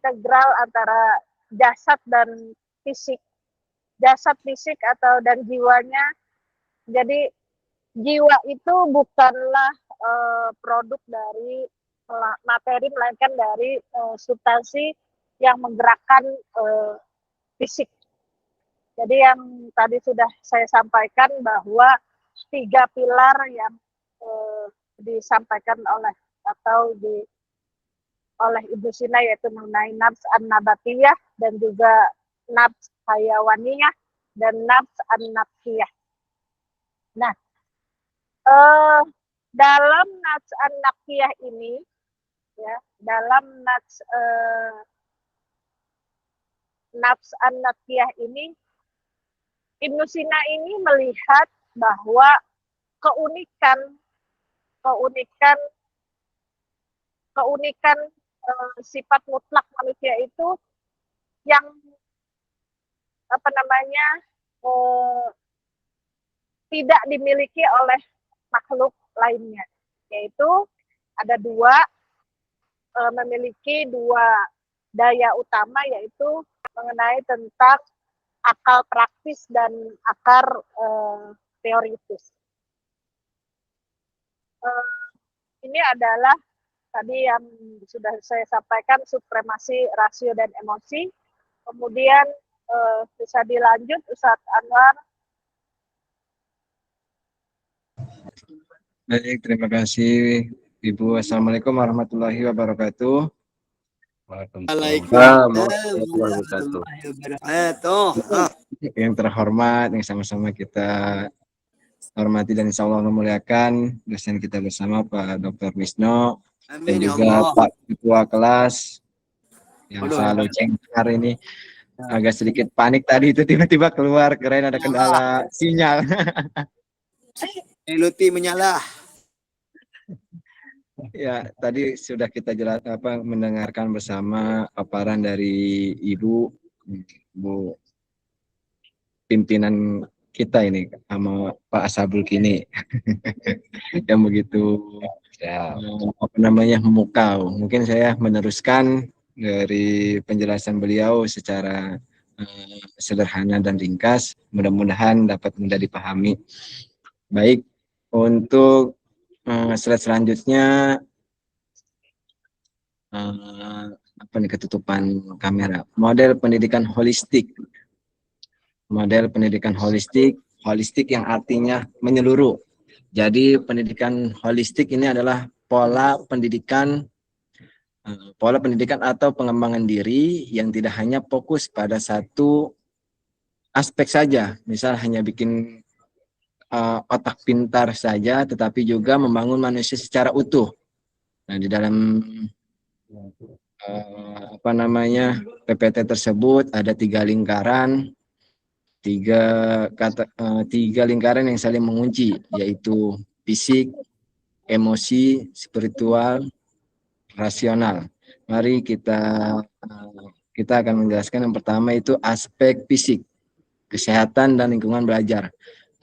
integral antara jasad dan fisik. Jasad, fisik atau dan jiwanya. Jadi jiwa itu bukanlah produk dari materi, melainkan dari substansi yang menggerakkan fisik. Jadi yang tadi sudah saya sampaikan bahwa 3 pilar yang disampaikan oleh Ibu Sina, yaitu mengenai nafs an-nabatiyah dan juga nafs hayawaniyah dan nafs an-nafsiyah. Nah, dalam nafs an-nafsiyah ini, ya, dalam nafs an-nafsiyah ini, Ibnu Sina ini melihat bahwa keunikan sifat mutlak manusia itu yang tidak dimiliki oleh makhluk lainnya, yaitu ada memiliki 2 daya utama, yaitu mengenai tentang akal praktis dan akar teoritis. Ini adalah tadi yang sudah saya sampaikan, supremasi rasio dan emosi. Kemudian bisa dilanjut Ustadz Anwar. Baik, terima kasih Ibu. Assalamualaikum warahmatullahi wabarakatuh. Waalaikumsalam warahmatullahi wabarakatuh. Yang terhormat, yang sama-sama kita hormati dan insya Allah memuliakan dosen kita bersama Pak Dr. Wisno dan juga Pak Ketua kelas yang selalu cengar ini. Agak sedikit panik tadi itu tiba-tiba keluar, keren ada kendala sinyal. Luti menyala. Ya, tadi sudah kita mendengarkan bersama paparan dari Ibu pimpinan kita ini sama Pak Ashabul Kini yang begitu memukau. Mungkin saya meneruskan dari penjelasan beliau secara sederhana dan ringkas, mudah-mudahan dapat mudah dipahami. Baik, untuk slide selanjutnya ketutupan kamera. Model pendidikan holistik. Model pendidikan holistik yang artinya menyeluruh. Jadi pendidikan holistik ini adalah pola pendidikan atau pengembangan diri yang tidak hanya fokus pada satu aspek saja, misal hanya bikin otak pintar saja, tetapi juga membangun manusia secara utuh. Nah, di dalam PPT tersebut ada 3 lingkaran, 3 lingkaran yang saling mengunci, yaitu fisik, emosi, spiritual, rasional. Mari kita akan menjelaskan yang pertama itu aspek fisik, kesehatan dan lingkungan belajar.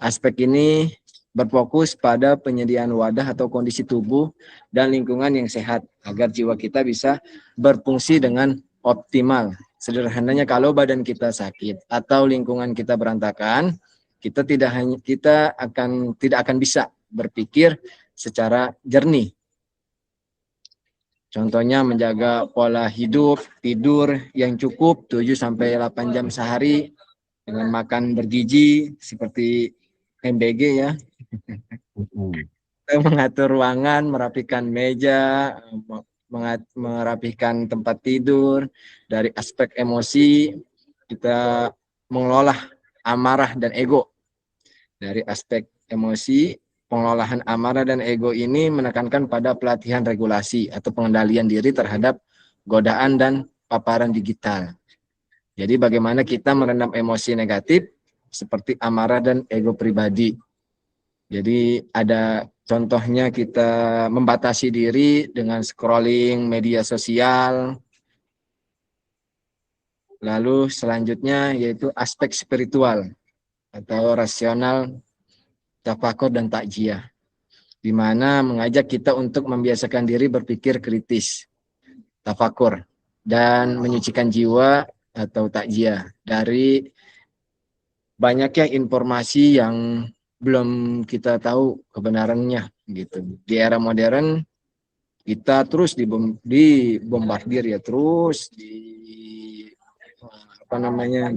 Aspek ini berfokus pada penyediaan wadah atau kondisi tubuh dan lingkungan yang sehat agar jiwa kita bisa berfungsi dengan optimal. Sederhananya, kalau badan kita sakit atau lingkungan kita berantakan, kita tidak akan bisa berpikir secara jernih. Contohnya menjaga pola hidup, tidur yang cukup 7-8 jam sehari dengan makan bergizi seperti MBG ya. Mengatur ruangan, merapikan meja, merapikan tempat tidur. Dari aspek emosi, kita mengelola amarah dan ego. Dari aspek emosi, pengelolaan amarah dan ego ini menekankan pada pelatihan regulasi atau pengendalian diri terhadap godaan dan paparan digital. Jadi bagaimana kita meredam emosi negatif seperti amarah dan ego pribadi. Jadi ada contohnya kita membatasi diri dengan scrolling media sosial. Lalu selanjutnya yaitu aspek spiritual atau rasional, tafakur dan takjiah, di mana mengajak kita untuk membiasakan diri berpikir kritis, tafakur. dan menyucikan jiwa atau takziah dari banyaknya informasi yang belum kita tahu kebenarannya gitu. Di era modern kita terus dibombardir ya, terus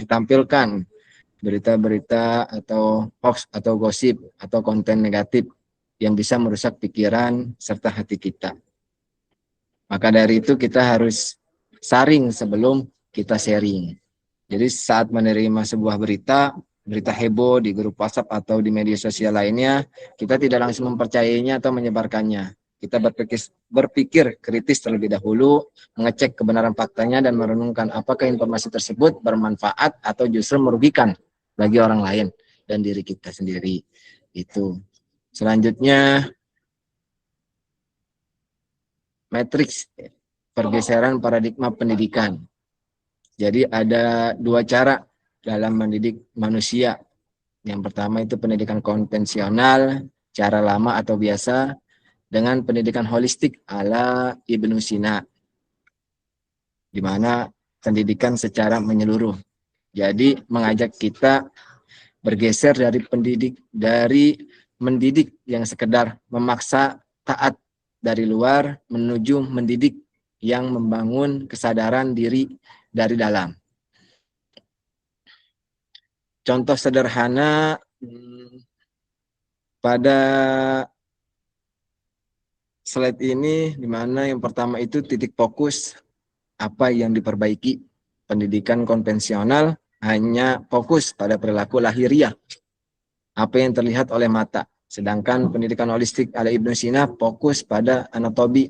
ditampilkan berita-berita atau hoax atau gosip atau konten negatif yang bisa merusak pikiran serta hati kita. Maka dari itu kita harus saring sebelum kita sharing. Jadi saat menerima sebuah berita heboh di grup WhatsApp atau di media sosial lainnya, kita tidak langsung mempercayainya atau menyebarkannya. Kita berpikir kritis terlebih dahulu, mengecek kebenaran faktanya dan merenungkan apakah informasi tersebut bermanfaat atau justru merugikan bagi orang lain dan diri kita sendiri. Itu. Selanjutnya, matriks pergeseran paradigma pendidikan. Jadi ada dua cara dalam mendidik manusia. Yang pertama itu pendidikan konvensional, cara lama atau biasa, dengan pendidikan holistik ala Ibnu Sina, di mana pendidikan secara menyeluruh. Jadi mengajak kita bergeser dari mendidik yang sekedar memaksa taat dari luar menuju mendidik yang membangun kesadaran diri dari dalam. Contoh sederhana pada slide ini, di mana yang pertama itu titik fokus apa yang diperbaiki. Pendidikan konvensional hanya fokus pada perilaku lahiriah, apa yang terlihat oleh mata. Sedangkan pendidikan holistik ala Ibnu Sina fokus pada anatomi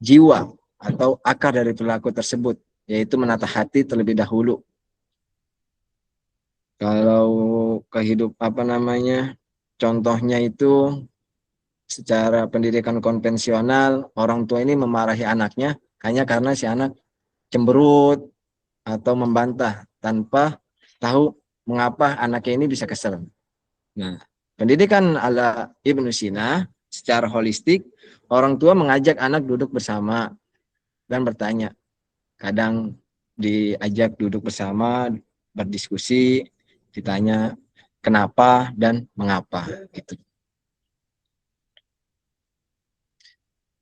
jiwa atau akar dari perilaku tersebut, yaitu menata hati terlebih dahulu. Kalau contohnya itu secara pendidikan konvensional, orang tua ini memarahi anaknya hanya karena si anak cemberut atau membantah tanpa tahu mengapa anaknya ini bisa kesel. Nah, pendidikan ala Ibnu Sina secara holistik, orang tua mengajak anak duduk bersama dan bertanya. Kadang diajak duduk bersama, berdiskusi, ditanya kenapa dan mengapa gitu.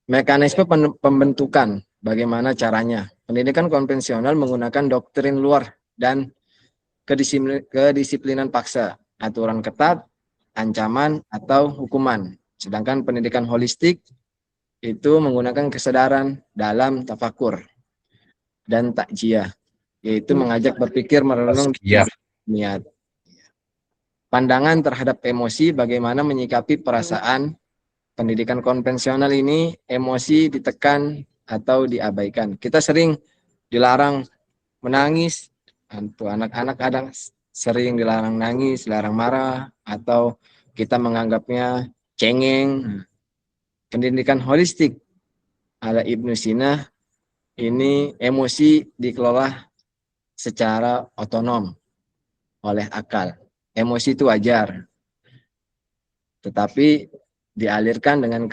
Mekanisme pembentukan, bagaimana caranya? Pendidikan konvensional menggunakan doktrin luar dan kedisiplinan paksa, aturan ketat, ancaman, atau hukuman. Sedangkan pendidikan holistik itu menggunakan kesadaran dalam tafakur dan takjiah, yaitu mengajak berpikir, merenung, niat. Pandangan terhadap emosi, bagaimana menyikapi perasaan. Pendidikan konvensional ini emosi ditekan atau diabaikan. Kita sering dilarang menangis, anak-anak kadang sering dilarang nangis, dilarang marah, atau kita menganggapnya cengeng. Pendidikan holistik ala Ibnu Sina ini emosi dikelola secara otonom oleh akal. Emosi itu wajar, tetapi dialirkan dengan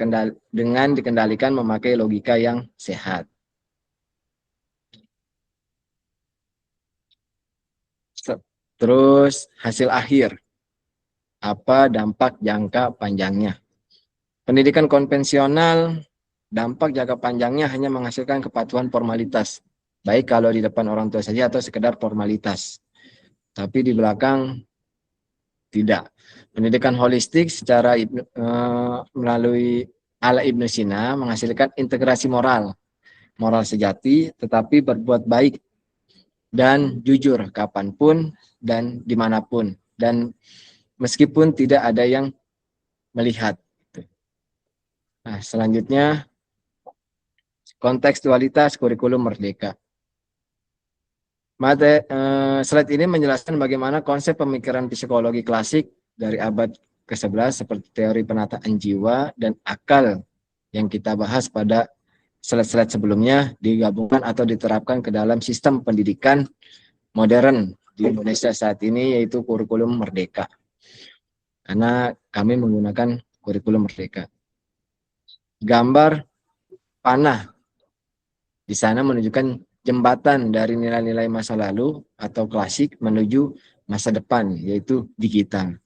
dikendalikan memakai logika yang sehat. Terus hasil akhir, apa dampak jangka panjangnya? Pendidikan konvensional, dampak jangka panjangnya hanya menghasilkan kepatuhan formalitas, baik kalau di depan orang tua saja atau sekedar formalitas. Tapi di belakang tidak. Pendidikan holistik secara melalui ala Ibnu Sina menghasilkan integrasi moral sejati, tetapi berbuat baik dan jujur kapanpun dan dimanapun, dan meskipun tidak ada yang melihat. Nah, selanjutnya kontekstualitas kurikulum merdeka. Slide ini menjelaskan bagaimana konsep pemikiran psikologi klasik dari abad ke-11 seperti teori penataan jiwa dan akal yang kita bahas pada slide-slide sebelumnya digabungkan atau diterapkan ke dalam sistem pendidikan modern di Indonesia saat ini, yaitu kurikulum merdeka. Karena kami menggunakan kurikulum merdeka. Gambar panah di sana menunjukkan jembatan dari nilai-nilai masa lalu atau klasik menuju masa depan, yaitu digital.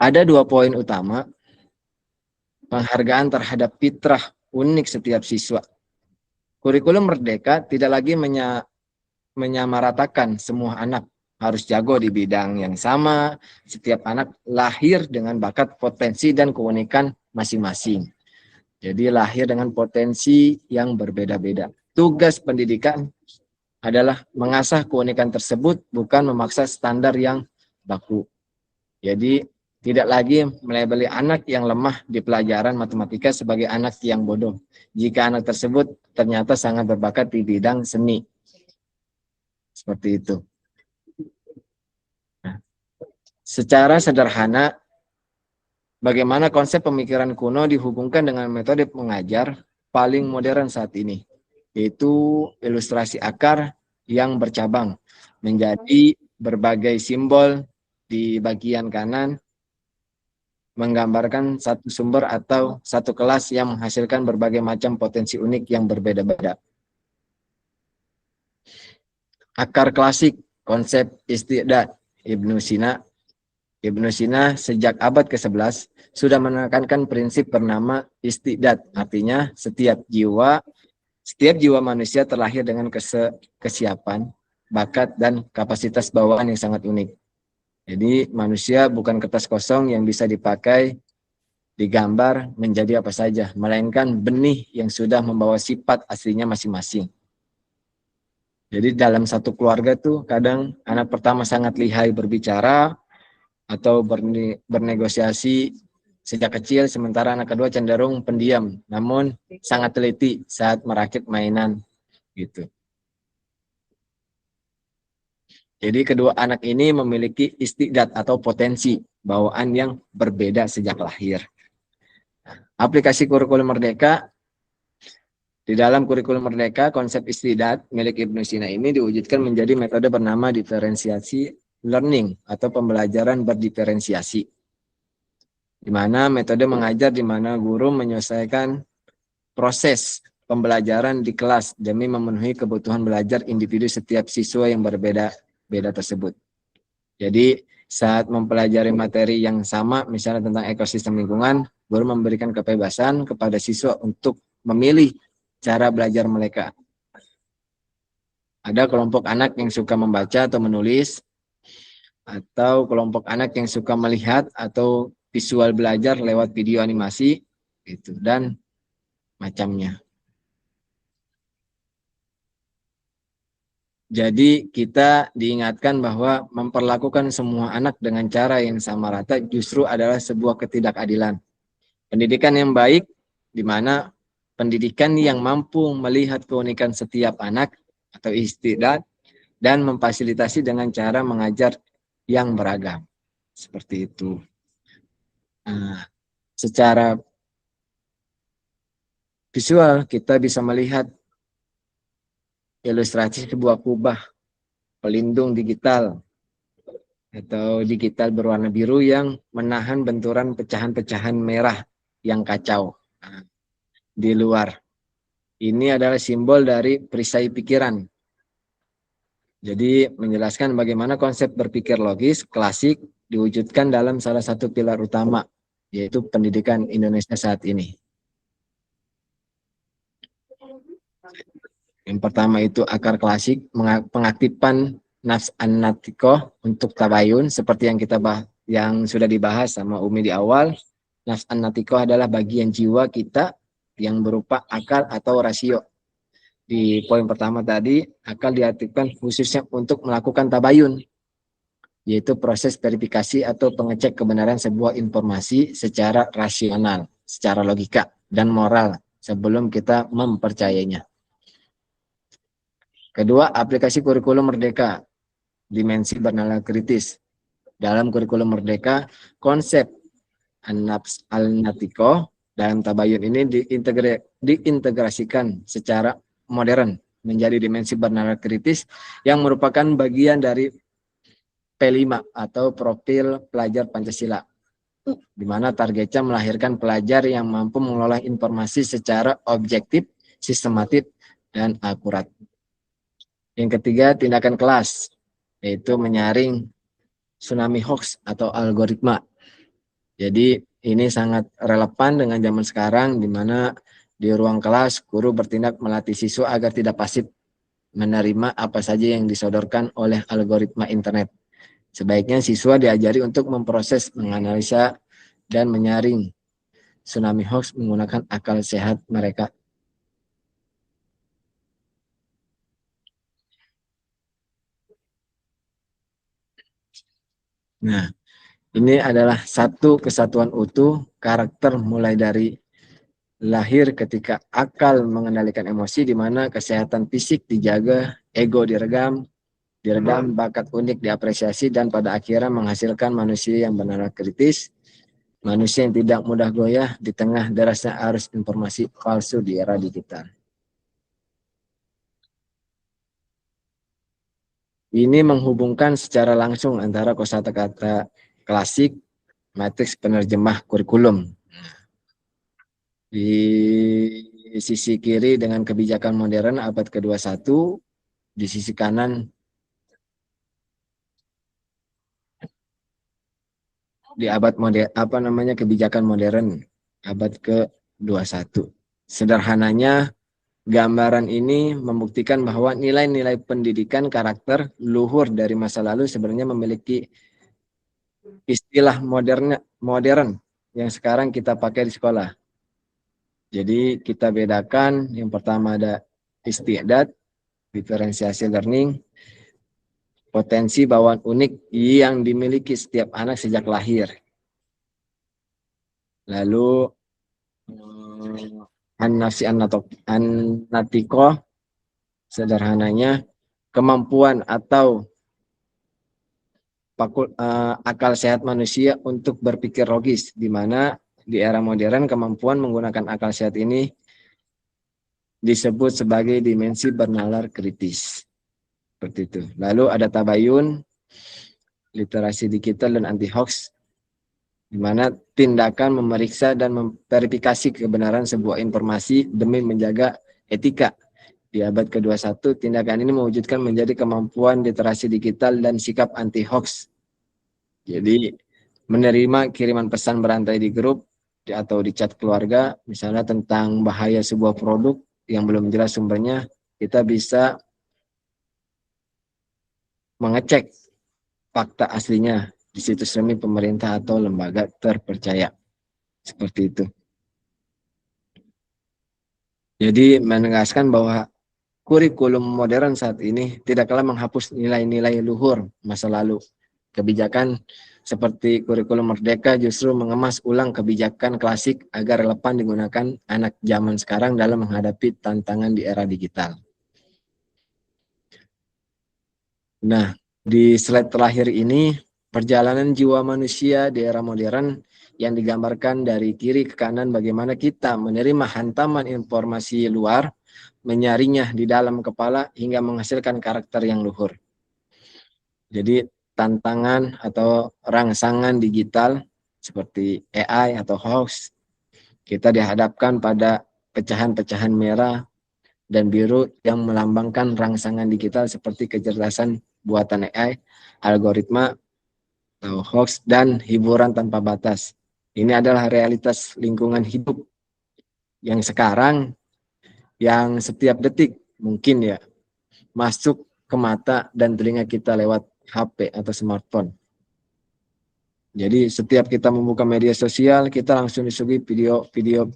Ada 2 poin utama penghargaan terhadap fitrah unik setiap siswa. Kurikulum Merdeka tidak lagi menyamaratakan semua anak harus jago di bidang yang sama. Setiap anak lahir dengan bakat, potensi, dan keunikan masing-masing. Jadi lahir dengan potensi yang berbeda-beda. Tugas pendidikan adalah mengasah keunikan tersebut, bukan memaksa standar yang baku. Jadi tidak lagi melabeli anak yang lemah di pelajaran matematika sebagai anak yang bodoh, jika anak tersebut ternyata sangat berbakat di bidang seni. Seperti itu. Nah, secara sederhana, bagaimana konsep pemikiran kuno dihubungkan dengan metode mengajar paling modern saat ini, yaitu ilustrasi akar yang bercabang menjadi berbagai simbol di bagian kanan, menggambarkan satu sumber atau satu kelas yang menghasilkan berbagai macam potensi unik yang berbeda-beda. Akar klasik, konsep istiqdat Ibnu Sina. Ibnu Sina sejak abad ke-11 sudah menekankan prinsip bernama istiqdat, artinya setiap jiwa manusia terlahir dengan kesiapan, bakat, dan kapasitas bawaan yang sangat unik. Jadi manusia bukan kertas kosong yang bisa dipakai, digambar menjadi apa saja, melainkan benih yang sudah membawa sifat aslinya masing-masing. Jadi dalam satu keluarga tuh kadang anak pertama sangat lihai berbicara atau bernegosiasi sejak kecil, sementara anak kedua cenderung pendiam, namun sangat teliti saat merakit mainan gitu. Jadi kedua anak ini memiliki istiqdat atau potensi bawaan yang berbeda sejak lahir. Aplikasi kurikulum Merdeka. Di dalam kurikulum Merdeka, konsep istiqdat milik Ibnu Sina ini diwujudkan menjadi metode bernama diferensiasi learning atau pembelajaran berdiferensiasi. Di mana metode mengajar di mana guru menyelesaikan proses pembelajaran di kelas demi memenuhi kebutuhan belajar individu setiap siswa yang berbeda-beda tersebut. Jadi saat mempelajari materi yang sama, misalnya tentang ekosistem lingkungan, guru memberikan kebebasan kepada siswa untuk memilih cara belajar mereka. Ada kelompok anak yang suka membaca atau menulis, atau kelompok anak yang suka melihat atau visual belajar lewat video animasi, gitu, dan macamnya. Jadi kita diingatkan bahwa memperlakukan semua anak dengan cara yang sama rata justru adalah sebuah ketidakadilan. Pendidikan yang baik, di mana pendidikan yang mampu melihat keunikan setiap anak atau istiqdat dan memfasilitasi dengan cara mengajar yang beragam. Seperti itu. Nah, secara visual kita bisa melihat ilustrasi sebuah kubah pelindung digital atau digital berwarna biru yang menahan benturan pecahan-pecahan merah yang kacau di luar. Ini adalah simbol dari perisai pikiran. Jadi menjelaskan bagaimana konsep berpikir logis klasik diwujudkan dalam salah satu pilar utama, yaitu pendidikan Indonesia saat ini. Yang pertama itu akar klasik, pengaktifan nafs an-natikoh untuk tabayun, seperti yang sudah dibahas sama Umi di awal. Nafs an-natikoh adalah bagian jiwa kita yang berupa akal atau rasio. Di poin pertama tadi, akal diaktifkan khususnya untuk melakukan tabayun, yaitu proses verifikasi atau pengecek kebenaran sebuah informasi secara rasional, secara logika dan moral sebelum kita mempercayainya. Kedua, aplikasi kurikulum Merdeka, dimensi bernalar kritis. Dalam kurikulum Merdeka, konsep an-nafs al-natikoh dan tabayun ini diintegrasikan secara modern menjadi dimensi bernalar kritis yang merupakan bagian dari P5 atau profil pelajar Pancasila, di mana targetnya melahirkan pelajar yang mampu mengelola informasi secara objektif, sistematis, dan akurat. Yang ketiga, tindakan kelas, yaitu menyaring tsunami hoax atau algoritma. Jadi ini sangat relevan dengan zaman sekarang, di mana di ruang kelas guru bertindak melatih siswa agar tidak pasif menerima apa saja yang disodorkan oleh algoritma internet. Sebaiknya siswa diajari untuk memproses, menganalisa, dan menyaring tsunami hoax menggunakan akal sehat mereka. Nah, ini adalah satu kesatuan utuh karakter mulai dari lahir ketika akal mengendalikan emosi, di mana kesehatan fisik dijaga, ego diredam, bakat unik diapresiasi, dan pada akhirnya menghasilkan manusia yang benar-benar kritis, manusia yang tidak mudah goyah di tengah derasnya arus informasi palsu di era digital. Ini menghubungkan secara langsung antara kosakata klasik, matriks penerjemah kurikulum. Di sisi kiri dengan kebijakan modern abad ke-21, di sisi kanan di abad kebijakan modern abad ke-21. Sederhananya, gambaran ini membuktikan bahwa nilai-nilai pendidikan karakter luhur dari masa lalu sebenarnya memiliki istilah modern yang sekarang kita pakai di sekolah. Jadi kita bedakan, yang pertama ada istiadat, diferensiasi learning, potensi bawaan unik yang dimiliki setiap anak sejak lahir. Lalu an-nafsi an-natikoh, sederhananya kemampuan atau akal sehat manusia untuk berpikir logis, di mana di era modern kemampuan menggunakan akal sehat ini disebut sebagai dimensi bernalar kritis. Seperti itu. Lalu ada tabayun, literasi digital dan anti hoax, di mana tindakan memeriksa dan memverifikasi kebenaran sebuah informasi demi menjaga etika. Di abad ke-21, tindakan ini mewujudkan menjadi kemampuan literasi digital dan sikap anti hoax. Jadi menerima kiriman pesan berantai di grup atau di chat keluarga, misalnya tentang bahaya sebuah produk yang belum jelas sumbernya, kita bisa mengecek fakta aslinya di situs resmi pemerintah atau lembaga terpercaya. Seperti itu. Jadi menegaskan bahwa kurikulum modern saat ini tidaklah menghapus nilai-nilai luhur masa lalu. Kebijakan seperti kurikulum merdeka justru mengemas ulang kebijakan klasik agar relevan digunakan anak zaman sekarang dalam menghadapi tantangan di era digital. Nah, di slide terakhir ini, perjalanan jiwa manusia di era modern yang digambarkan dari kiri ke kanan, bagaimana kita menerima hantaman informasi luar, menyaringnya di dalam kepala hingga menghasilkan karakter yang luhur. Jadi tantangan atau rangsangan digital seperti AI atau hoax, kita dihadapkan pada pecahan-pecahan merah dan biru yang melambangkan rangsangan digital seperti kecerdasan buatan AI, algoritma, atau hoax, dan hiburan tanpa batas. Ini adalah realitas lingkungan hidup yang sekarang, yang setiap detik mungkin ya masuk ke mata dan telinga kita lewat HP atau smartphone. Jadi setiap kita membuka media sosial, kita langsung disuguhi video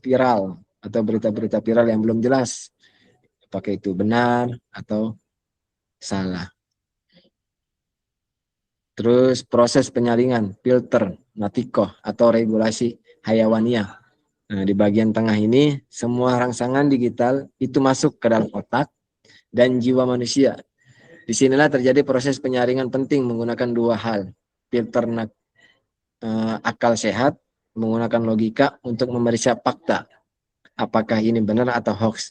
viral atau berita-berita viral yang belum jelas, apakah itu benar atau salah. Terus proses penyaringan, filter, natikoh atau regulasi hayawaniyah. Nah, di bagian tengah ini, semua rangsangan digital itu masuk ke dalam otak dan jiwa manusia. Disinilah terjadi proses penyaringan penting menggunakan dua hal. Filter akal sehat, menggunakan logika untuk memeriksa fakta. Apakah ini benar atau hoax.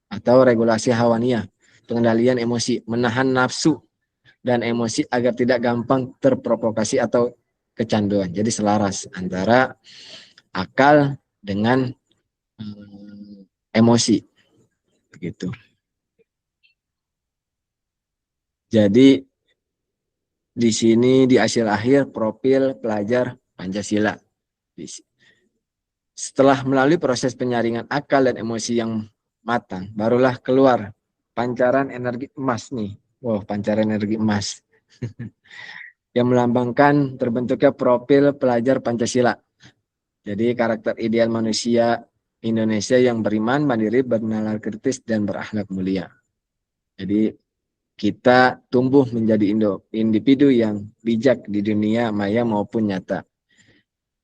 Atau regulasi hayawaniyah, pengendalian emosi, menahan nafsu dan emosi agar tidak gampang terprovokasi atau kecanduan. Jadi selaras antara akal dengan emosi, begitu. Jadi di sini di hasil akhir profil pelajar Pancasila. Setelah melalui proses penyaringan akal dan emosi yang matang, barulah keluar pancaran energi emas nih. Wow, pancaran energi emas. Yang melambangkan terbentuknya profil pelajar Pancasila. Jadi karakter ideal manusia Indonesia yang beriman, mandiri, bernalar kritis, dan berakhlak mulia. Jadi kita tumbuh menjadi individu yang bijak di dunia maya maupun nyata.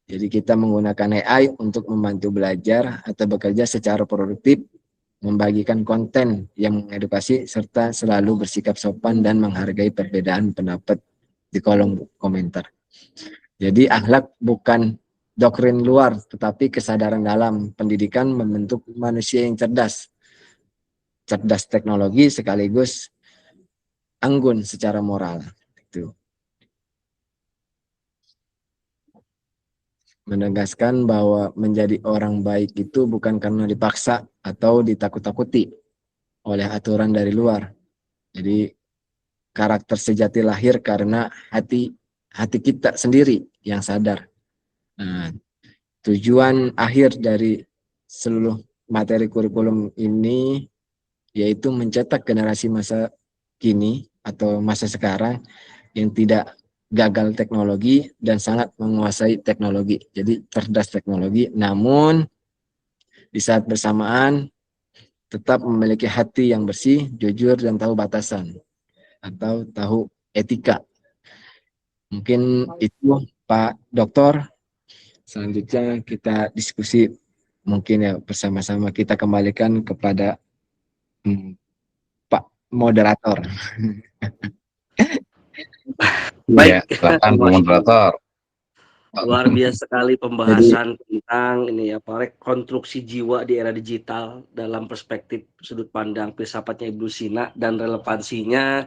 Jadi kita menggunakan AI untuk membantu belajar atau bekerja secara produktif, membagikan konten yang mengedukasi, serta selalu bersikap sopan dan menghargai perbedaan pendapat di kolom komentar. Jadi akhlak bukan doktrin luar, tetapi kesadaran dalam. Pendidikan membentuk manusia yang cerdas teknologi sekaligus anggun secara moral. Itu menegaskan bahwa menjadi orang baik itu bukan karena dipaksa atau ditakut-takuti oleh aturan dari luar. Jadi karakter sejati lahir karena hati kita sendiri yang sadar. Nah, tujuan akhir dari seluruh materi kurikulum ini yaitu mencetak generasi masa kini atau masa sekarang yang tidak gagal teknologi dan sangat menguasai teknologi. Jadi cerdas teknologi, namun di saat bersamaan tetap memiliki hati yang bersih, jujur, dan tahu batasan atau tahu etika. Mungkin itu Pak Doktor. Selanjutnya kita diskusi mungkin ya bersama-sama, kita kembalikan kepada Pak Moderator. Baik, silakan Pak Moderator. Luar biasa sekali pembahasan tentang ini apa rekonstruksi jiwa di era digital dalam perspektif sudut pandang filsafatnya Ibnu Sina dan relevansinya